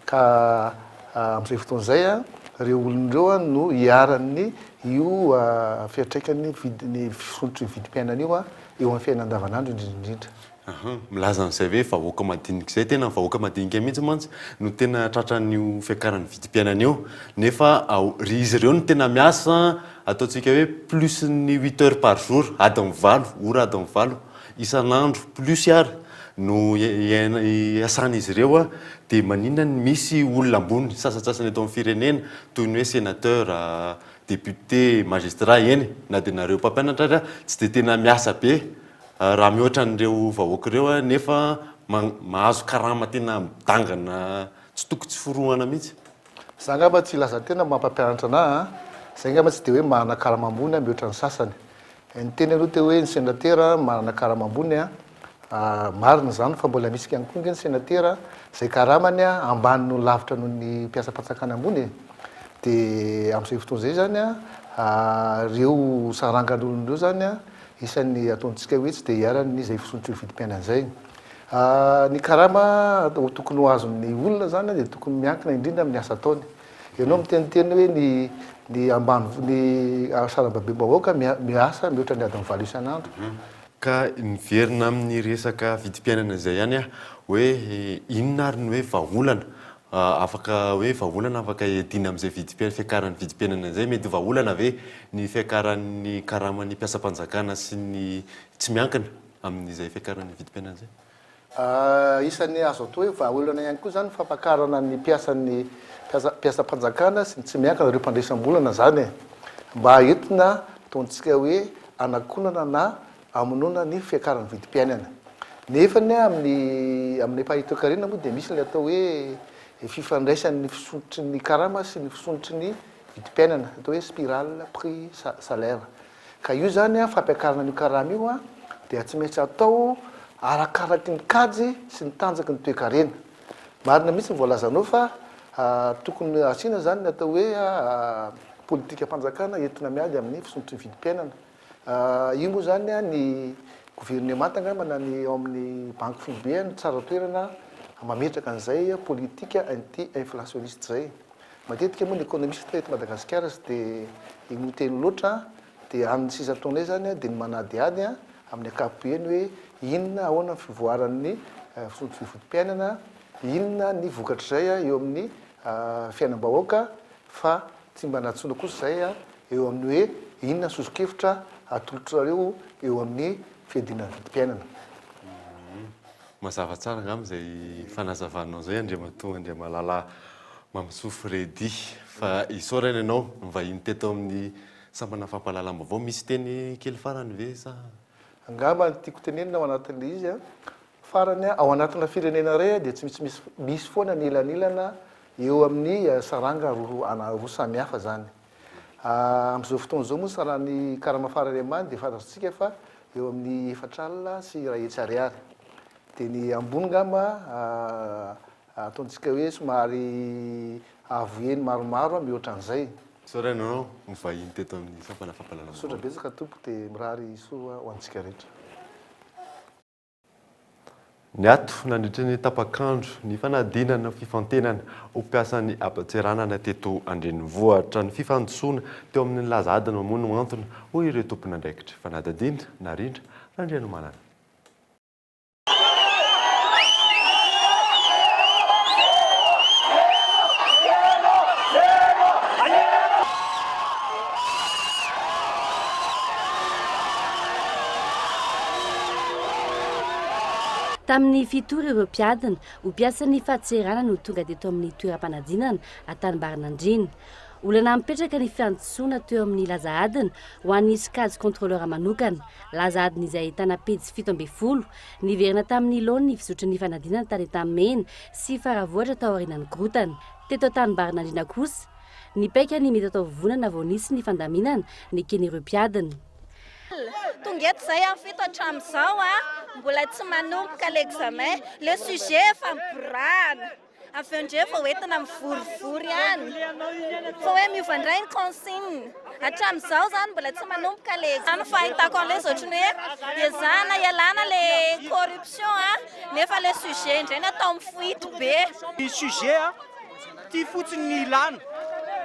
Ka amin'izay fotoana izay ireo olon'ireo no hiaran'ny io fiantraikany ny fisolotry ny vidim-piainana io eo amin'ny fiainana andavanandro indrindrindrindra. Milaza an'izay hoe vahoaka madinika izay tena vahoaka madinika mihitsy mantsy no tena tratran'io fiakaran'ny vidim-piainana io nefa izy ireo no tena miasa ataontsika hoe plus ny 8 heures par jour adiny 8 ora adiny 8 isan'andro plus ary no iasan'izy ireo dia maninona ny misy olona ambony sasatsasany eto amin'ny firenena toy ny hoe sénateur, député, magistrat eny na dia nareo mpampianatra ary tsy dia tena miasa be raha mihoatra n'ireo vahoaka ireo nefa mahazo karama tena midangana tsy tokony tsy forohana mihitsy. Za ngamba tsy ilaza tena mampampianatra anahy zay ngamba tsy dia hoe manana karama ambony mihoatra ny sasany. Ny teny aloha teo hoe ny sénateur manana karama ambony marina zany fa mbola misy ihany koa ny sénateur zay karamany ambany no lavitra noho ny mpiasa-patsakany ambony. Dia amin'izay fotoana izay zany ireo sarangan'olon'ireo zany isan'ny ataontsika hoe tsy dia hiarany izay fisolotry ny vidim-piainana izay. Ny karama tokony ho azon'ny olona zany dia tokony miankina indrindra amin'ny asa ataony. Ianao miteniteny hoe ny ambany ny saram-babe-bahoaka miasa mihoatra ny adiny 8 isan'andro. Ka miverina amin'ny resaka vidim-piainana izay ihany hoe inona ary ny hoe vahaolana afaka hoe vahaolana afaka edina amin'izay vidim-piainana fiakaran'ny vidim-piainana izay mety vahaolana ve ny fiakaran'ny karaman'ny mpiasam-panjakana sy ny tsy miankina amin'izay fiakaran'ny vidim-piainana izay? Isan'ny azo atao hoe vahaolana ihany koa zany fampakarana ny mpiasam-panjakana sy tsy miankina ireo mpandraisam-bolana zany mba entina ataontsika hoe anakonana na amonoana ny fiakaran'ny vidim-piainana. Nefany amin'ny pahito-karena moa dia misy ny atao hoe fifandraisan'ny fisonotry ny karama sy ny fisonotry ny vidim-piainana atao hoe spirale prix salaire ka io zany a fampiakarana n'io karama io a dia tsy maintsy atao arakaraky ny kajy sy ny tanjaky ny toe-karena marina mihitsy nyvoalazanao fa tokony asiana zany atao hoe politika mpanjakana entina miady amin'ny fisonotry ny vidim-piainana io moa zany a ny gouvernement angambana ny ao amin'ny banque fobe ny tsara toerana mametraka an'izay politika anti-inflationniste zay matetika moa ny économiste eto Madagasikara sy de ignonteny loatra dia amin'ny sisa taonay zany dia ny manadiady amin'ny ankapobeny hoe inona ahoana ny fivoaran'ny fisonotry vidim-piainana inona ny vokatra zay eo amin'ny fiainam-bahoaka fa tsy mba natsona kosa zay eo amin'ny hoe inona sosokevitra atolotrareo eo amin'ny fiadinan'ny vidim-piainana mazava tsara angamy zay fanazavanao zay andriamatonga andriamalala mamsofredi fa isaorana ianao mivahiny teto amin'ny sambana fampahalalam-baovao misy teny kely farany ve sa angamba tiako tenenina ao anatin'le izy farany ao anatina firenena ray dia tsy misy foana ny ilanilana eo amin'ny saranga roa samihafa zany amin'izao fotoana zao moa sarany karama farany amany dia fantatritsika fa eo amin'ny 4 alina sy ray hetsy ariary dia ny ambony ngamba ataontsika hoe somary avoeny maromaro mihoatra an'izay isaoranao mivahiny teto amin'ny sampana fampahalalam-baovao sotra betsaka tompo dia mirary soa ho antsika rehetra ny ato nandritra ny tapakandro ny fanadinana fifantenana ho mpiasan'ny abatseranana teto andrenivohitra ny fifandosoana teo amin'ny laza adina moa no antony ho ireo tompona andraikitra fanadadina narindra nandrianomanana tamin'ny fitory ireo mpiadina ho mpiasan'ny fahatserana no tonga teto amin'ny toeram-panadinana Antanimbaranandrina olana mipetraka ny fiandosoana teo amin'ny laza adina ho an'ny skady contrôleur manokana laza adina izay ahitana pejy 17 niverina tamin'ny laon'ny fisotry ny fanadinana tany Tamena sy Faravohitra tao aorian'ny Grotana teto Antanimbaranandrina kosa nipaika ny mety atao vonana vao nisy ny fandaminana ny ken'ireo mpiadina tonga eto zay amin'ny fito hatramin'izao mbola tsy manomboka l'examen le sujet efa mibirahana avy eo ndray vao entina mivorivory any fa hoe miovandray ny consigne hatramin'izao zany mbola tsy manomboka le zany fahitako an'ilay ohatrany hoe iazana ialana le corruption nefa le sujet indray natao mifoito be ny sujet ty fotsiny ny ilana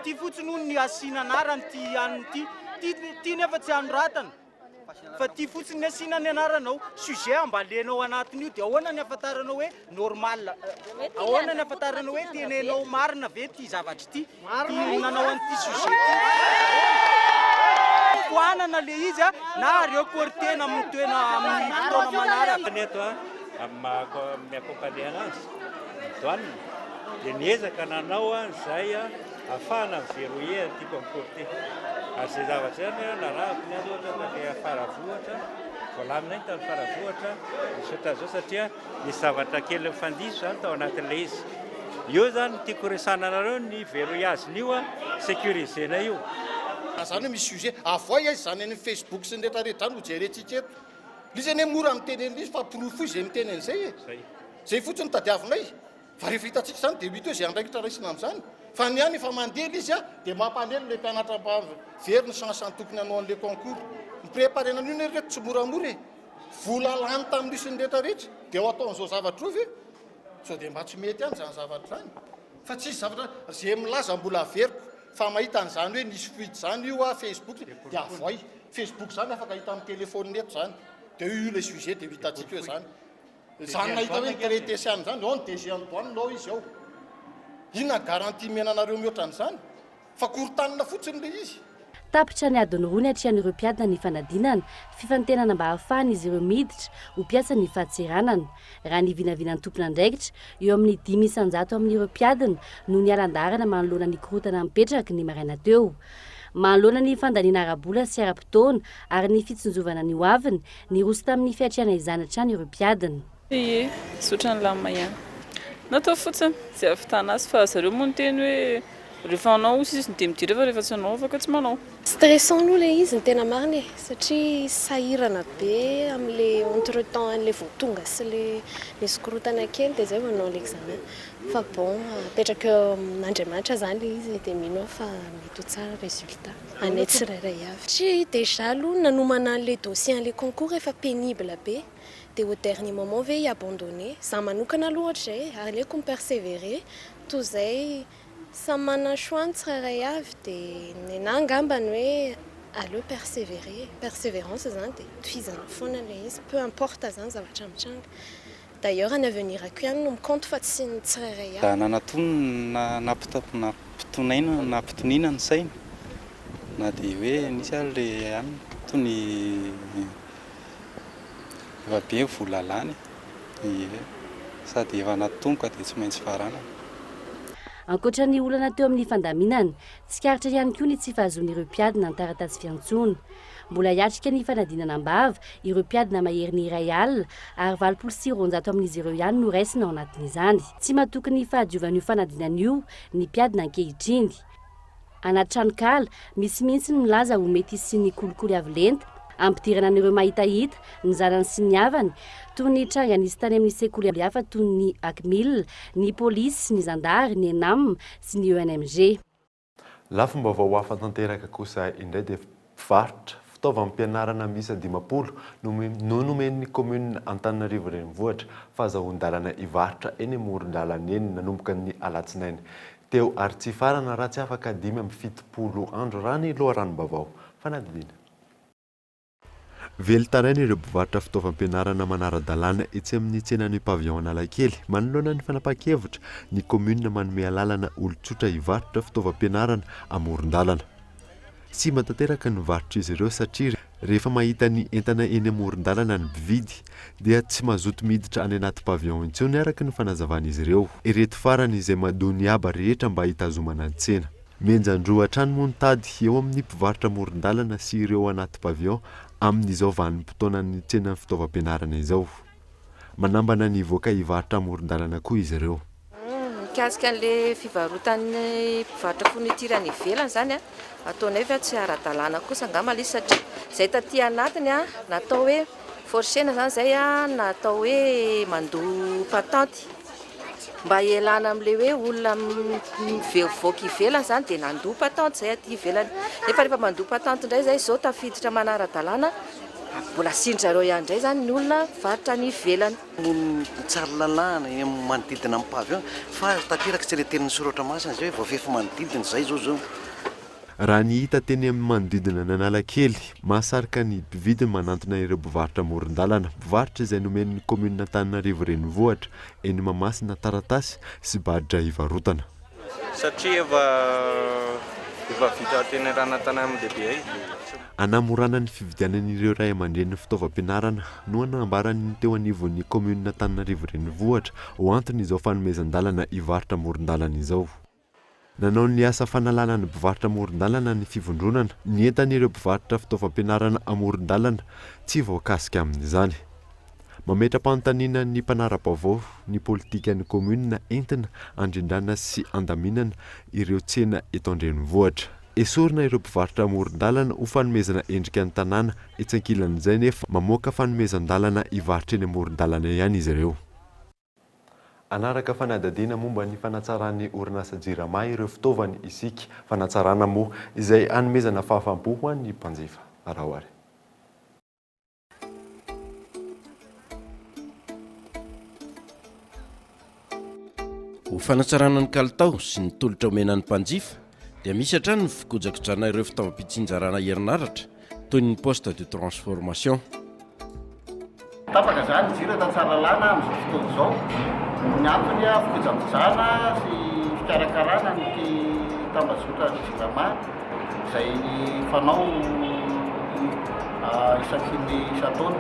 ty fotsiny ho ny asiana anarany ty nefa tsy anoratana fa ty fotsiny ny asiana ny anaranao sujet ambalenao anatiny io dia ahoana ny afantaranao hoe normal ahoana ny afantaranao hoe tenenao marina ve ty zavatra ty nanao an'ity sujet ty foanana le izy na reportena amin'ny toena amin'ny fotoana manaraka neto amin'ny accompagner anazy midoanina dia niezaka nanao zay afahana miverrouiller an'ity concours ty ary zay zavatra zany narahako ny azy ohatra tale Faravohitra voalamina iny tamin'ny Faravohitra misaotra zao satria nisy zavatra kely mifandiso zany tao anatin'ilay izy io zany tiako resana anareo ny verrouillage-n'io sécurisena io zany hoe misy sujet avoay izy zany any Facebook sy ny rehetrarehetra zany ho jerentsika eto lizy ane mora mitenen'izy fa profo izay mitenen'izay zay fotsiny tadiavinay fa rehefa hitatsika zany dia mito hoe zay andraikitra raisina amin'izany fa ny any efa mandely izy dia mampanely le mpianatra very ny chansany tokony hanao an'le concours mipreparena an'io ny rehetra tsy moramora vola lany tamin'io sy ny rehetrarehetra dia ho ataon'izao zavatra ovy sao dia mba tsy mety any zany zavatra zany fa tsisy zavatra zay milaza mbola averiko fa mahita an'izany hoe nisy fuite zany io Facebook dia avoay Facebook zany afaka hita amin'ny telefôny eto zany dia io le sujet dia hitatsika hoe zany nahita hoe traité sy any zany ao ny DG Antoine izy ao inona garantie menanareo mihoatra an'izany fa korontanina fotsiny le izy tapitra ny adiny roa ny atrehan'ireo mpiadina ny fanadinana fifantenana mba hahafahana izy ireo miditra ho mpiasa ny fahatseranana raha ny vinavinan'ny tompona andraikitra eo amin'ny 500 amin'ireo mpiadina no ny alandarana manoloana ny korotana mipetraka ny maraina teo manoloana ny fandaniana arabola sy ara-potoana ary ny fitsonjovana ny hoaviny ny roso tamin'ny fiatriana izanatra ny ireo mpiadina sotra ny lama ihany natao fotsiny zay avitana azy fa zareo moa ny teny hoe rehefa anao sisy ny de midira fa rehefa tsy anao afaka tsy manao. Stressant aloha le izy ny tena mariny e satria sahirana be am'le entretemps an'le voatonga sy le sokorotana kely de zay manao l'examen fa bon apetraka n'Andriamanitra zany le izy de mino fa mety ho tsara résultat anay tsirairay avy. Tsy déjà aloha nanomana le dossier an'le concours efa pénible be de au dernier moment ve i-abandonné za manokana aloha ohatray aleoko mi-persévérer toy zay samy mana choix tsirairay avy de nena angambany hoe aleo persévérance zany de tohizana foana le izy peu importe zany zavatra mitranga d'ailleurs any avenir ako ihany no mikompte fa tsy ny tsirairay avy. Nanatono na pitonina ny saina na de hoe nisy ary le any tony efa be volalany sady efa natongoka de tsy maintsy farana. Ankoatra ny olana teo amin'ny fandaminana, tsikaritra ihany koa ny tsy fahazoan'ireo mpiadina ny taratasy fiantsoana. Mbola hiatrika ny fanadinana am-bava ireo mpiadina mahery ny iray alina ary 26 amin'izy ireo ihany no raisina ao anatin'izany. Tsy matoky ny fahadiovan'io fanadinana io ny mpiadina ankehitriny. Anaty tranokala, misy mihitsy ny milaza ho mety sy ny kolikoly avo lenta ampidirana an'ireo mahitahita ny zanany sy ny havany toy ny tranga nisy tany amin'ny sekoly hafa toy ny ACMIL, ny polisy, ny zandary, ny ENAM sy ny ENMG. Lafim-baovao hafa tanteraka kosa indray dia mpivarotra fitaovam-pianarana miisa 50 no nomen'ny commune Antananarivo renivohitra fahazoan-dalana hivarotra eny amoron-dalana eny nanomboka ny alatsinainy teo ary tsy farana raha tsy afaka 570 andro raha ny loharanom-baovao fanadidina. Velotaraina ireo mpivarotra fitaovam-pianarana manara-dalàna etsy amin'ny tsenan'ny pavillon Analakely manoloana ny fanapa-kevitra ny commune manome lalana olon-tsotra hivarotra fitaovam-pianarana amoron-dalana. Tsy matanteraka ny varotra izy ireo satria rehefa mahita ny entana eny amoron-dalana ny mpividy dia tsy mazoto miditra any anaty pavillon intsony araka ny fanazavan'izy ireo. Ireto farany izay madoa ny aba rehetra mba hitazomana ny tsena. Menjandroa hatrany moa ny tady eo amin'ny mpivarotra amoron-dalana sy ireo anaty pavillon amin'izao vanim-potoana ny tsena fitaovam-pianarana izao. Manambana ny voaka hivarotra amoron-dalana koa izy ireo. Mikasika an'le fivarotan'ny mpivarotra fourniture any ivelany zany ataonay fa tsy ara-dalàna kosa angamba ilay satria zay taty anatiny natao hoe forcena zany zay natao hoe mandoa patente mba ialana am'le hoe olona mivoaka ivelany zany de nandoa patente zay aty ivelany nefa rehefa mandoa patente indray zay zao tafiditra manara-dalàna mbola sindrareo ihany indray zany ny olona varotra ny ivelany. Tsara lalàna manodidina amin'ny pavillon fa tanteraka tsy leten'ny soratra masina zay hoe voafefa manodidina zay zao. Raha ny hita teny amin'ny manodidina ny Analakely mahasarika ny mpividy manantona ireo mpivarotra amoron-dalana, mpivarotra izay nomen'ny commune Antananarivo renivohitra eny Mahamasina taratasy sy badra hivarotana. Satria efa vita teny rana tany amin'ny lehibe anamorana ny fividianan'ireo ray aman-dren'ny fitaovam-pianarana no anambarany teo anivon'ny commune Antananarivo renivohitra ho antony izao fanomezan-dalana hivarotra amoron-dalana izao. Nanao ny asa fanalana ny mpivarotra amoron-dalana ny fivondronana ny entan'ireo mpivarotra fitaovam-pianarana amoron-dalana tsy voakasika amin'izany. Mametra-panontaniana ny mpanara-baovao ny politika ny commune entina andrindrana sy andaminana ireo tsena eto an-drenivohitra. Esorina ireo mpivarotra amoron-dalana ho fanomezana endrika ny tanàna etsy ankilan'izay nefa mamoaka fanomezan-dalana hivarotra eny amoron-dalana ihany izy ireo. Anaraka fanadadiana momba ny fanatsaran'ny orinasa JIRAMA ireo fitaovany isika fanatsarana moa izay hanomezana fahafaham-po ho an'ny mpanjifa. Arahoary. Ho fanatsarana ny kalitao sy ny tolotra omenan'ny mpanjifa dia misy hatrany ny fikojakodrana ireo fitaovam-pitsinjarana herinaratra toy ny poste de transformation. Tapaka zany jira tsara lana amin'izao fotoana izao. Ny antony fikojakojana sy fikarakarana ny tambazotra JIRAMA izay fanao isaky ny isan-taona.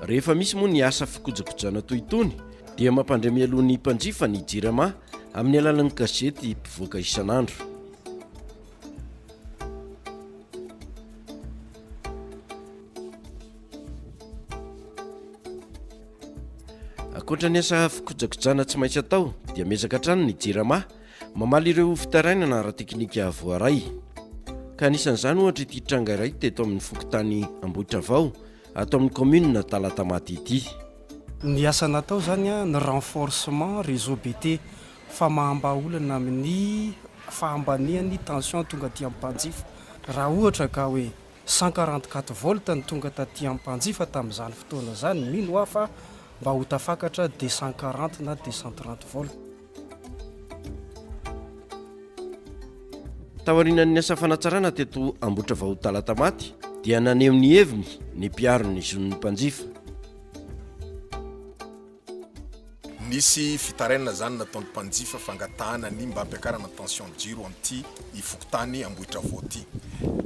Rehefa misy moa ny asa fikojakojana toy itony dia mampandremy alohan'ny mpanjifa ny JIRAMA amin'ny alalan'ny gazety mpivoaka isan'andro. ankoatra ny asa fikojakojana tsy maintsy atao dia mezaka trano ny jirama mamaly ireo fitarainana ara-teknika voaray ka anisan'izany ohatra ity tranga iray teto amin'ny fokotany Ambohitra Vao ato amin'ny commune Talatamaty ity. Ny asa natao zany a ny renforcement réseau BT famahamba olana amin'ny fahambaniany tension tonga aty amin'ny mpanjifa. Raha ohatra ka hoe 144 volt ny tonga taty amin'ny mpanjifa tamin'izany fotoana zany, mino afa mba ho tafakatra 240 na 230 volt. Taorian'ny asa fanatsarana teto Ambohitra Vao Talatamaty dia naneho ny heviny ny mpiaro ny zon'ny mpanjifa. Nisy fitarainana zany nataon'ny mpanjifa fangatahana ny mba hampiakarana tension jiro amin'ity ifokotany Ambohitra Vao ity.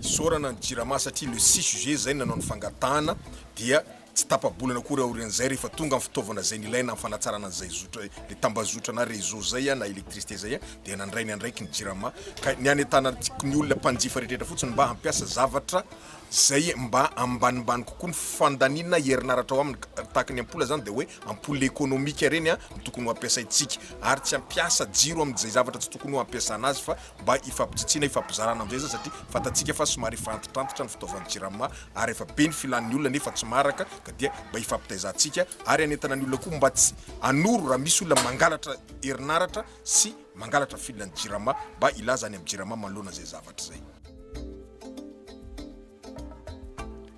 Isorana ny jirama satria le 6 juillet zay nanao ny fangatahana dia tsy tapabolana kory aorian'izay rehefa tonga amin'ny fitaovana zay nilaina amin'ny fanatsarana an'izay zotra le tambazotra na réseau zay na électricité zay dia nandray ny andraiky ny jirama ka ny anetana ny olona mpanjifa rehetra fotsiny mba hampiasa zavatra zay mba ambanimbany kokoa ny fandaninana herinaratra ao aminy tahaka ny ampola zany dia hoe ampola économique reny no tokony ho ampiasaintsika ary tsy hampiasa jiro amin'izay zavatra tsy tokony ho ampiasana azy fa mba ifampitsitsiana ifampizarana amin'izay zany satria fatatsika fa somary efa antitrantitra ny fitaovan'ny jirama ary efa be ny filan'ny olona nefa tsy maraka ka dia mba ifampitaizantsika ary anetana ny olona koa mba tsy anoro raha misy olona mangalatra herinaratra sy mangalatra filan'ny jirama mba ilazany amin'ny jirama manoloana zay zavatra zay.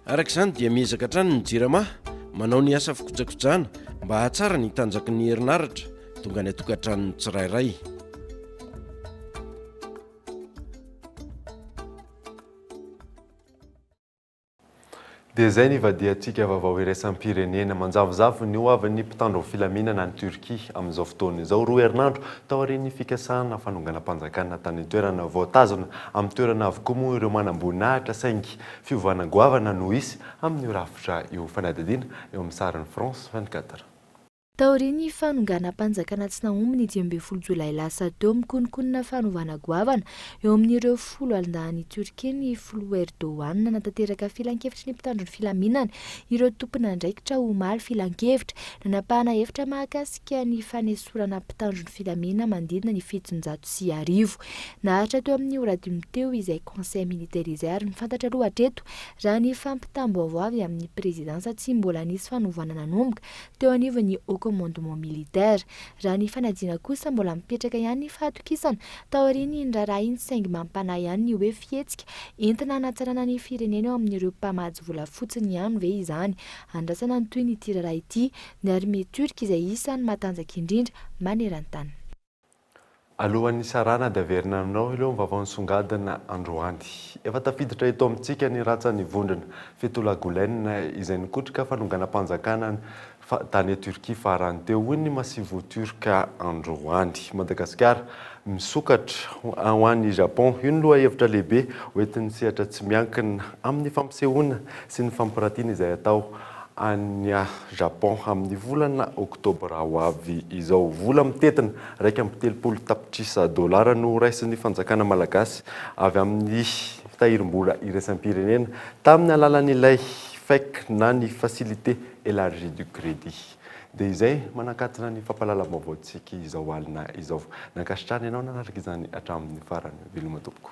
Arak'izany dia miezaka trano ny jirama manao ny asa fikojakojana mba hahatsara ny tanjaky ny herinaratra tonga ny atokantrano tsirairay. Dia zay ny vadiantsika vaovao iraisam-pirenena manjavozavo ny hoavin'ny mpitandro filaminana ny Turquie amin'izao fotoana izao. Roa herinandro tao aorian'ny fikasana fanongana mpanjakana tany toerana voatazona amin'ny toerana avokoa moa ireo manam-boninahitra saingy fiovana goavana no isy amin'ny rafitra io fanadihadiana eo amin'ny sarin'ny France 24. Taoriany fanongana mpanjakana tsy naombiny 12 Jolay lasa teo mikonokonina fanovana goavana eo amin'ireo 10 alindahany Turquie ny filo Erdogan natateraka filan-kevitra ny mpitandro ny filaminana ireo tompona andraikitra ho maly filan-kevitra nanapahana hevitra mahakasika ny fanesorana mpitandro ny filaminana mandidina ny 700 nahatra teo amin'ny ora 5 teo izay conseil militarisé ary nifantatra lohatra eto raha ny fampitambo avy amin'ny présidence tsy mbola nisy fanovana nanomboka teo anivon'ny commandement militaire raha ny fanadina kosa mbola mipetraka ihany ny fahatokisana taoriany ndraraha iny saingy mampanahy ihany ny hoe fihetsika entina hanatsarana ny firenena eo amin'ireo mpamady volafotsiny ihany ve izany andrasana ny toy ny ity raharaha ity ny armée turque izay isany matanjaka indrindra maneran-tany. Alohan'ny sarana dia averina aminao ileo mivavao nisongadina androany. Efa tafiditra eto amintsika ny ratsany vondrona Fethullah Gulen izay nikotrika fanongana mpanjakana tany Turquie farany teo hoy ny masivo turka androany. Madagasikara misokatra ho an'ny Japon io ny lohahevitra lehibe hoentin'ny sehatra tsy miankina amin'ny fampisehoana sy ny fampiratiana izay atao any Japon amin'ny volana oktobra ho avy izao. Vola mitetina 1.3 tapitrisa dolara no raisin'ny fanjakana malagasy avy amin'ny fitahirim-bola iraisam-pirenena tamin'ny alalan'ilay FEC na ny facilité élargie du crédit. Dia izay manakatona ny fampahalalam-baovaontsika izao alina izao. Nankasitrana ianao nanaraka izany hatramin'ny farany veloma tompoko.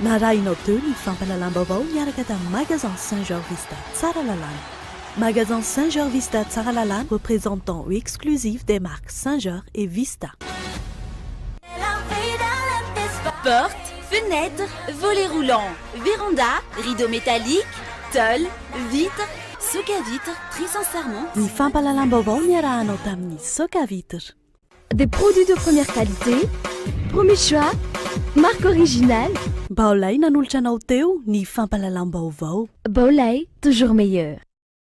Narahinao teo ny fampahalalam-baovao miaraka tamin'ny magasin Saint-Georges Vista Tsara Lalana. Magasin Saint-Georges Vista Tsara Lalana, représentant exclusif des marques Saint-Georges et Vista. Portes, fenêtres, volets roulants, véranda, rideaux métalliques, tôle, vitres, soca-vitres, tris sans serment. Ny fampahalalam-baovao miarahanao tamin'ny soca-vitres. Des produits de première qualité, premier choix, marque originale. baolay nanolotra anao teo ny fampalalam-baovao. Baolay toujours meilleur.